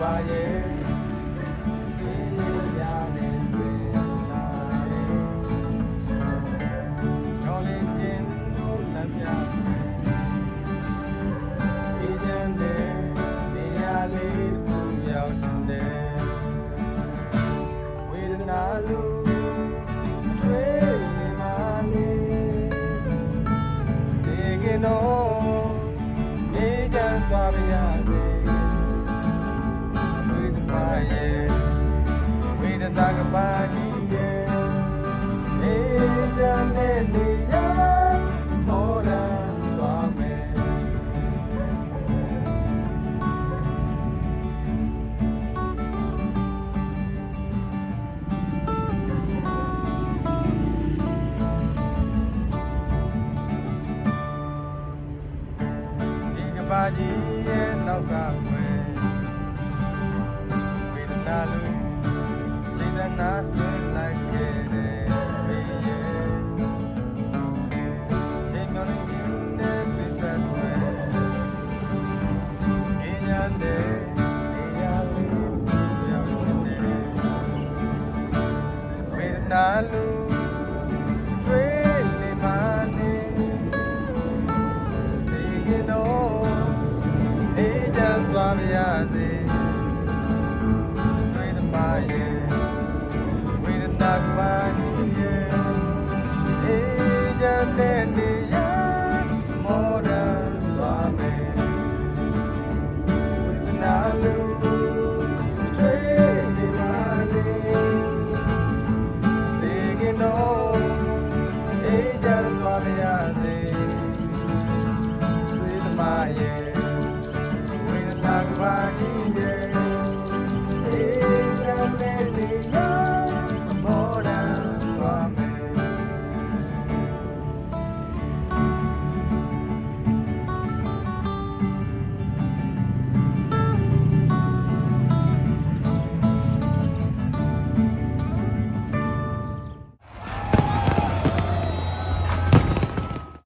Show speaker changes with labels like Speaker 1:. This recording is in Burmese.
Speaker 1: ပါရဲ့ဒီရတဲ့တွေ့လာတယ်ရောလင်းခြင်းတို့လက်ပြဒီကြံတဲ့နေရာလေးသူရောက်တဲ့ဝေဒနာလူတွေ့နေမှနေစေကတော့နေကြသွားပါရစေတာကပါကြီးရဲ့အေးစံတဲ့နေရာပေါ်လာသွားမယ်ဒီကပါကြီးရဲ့နောက်ကပဲဝေဒနာလူnot good like it be ain't gonna give that this that way in your day with nalu really money take it all hey just love ya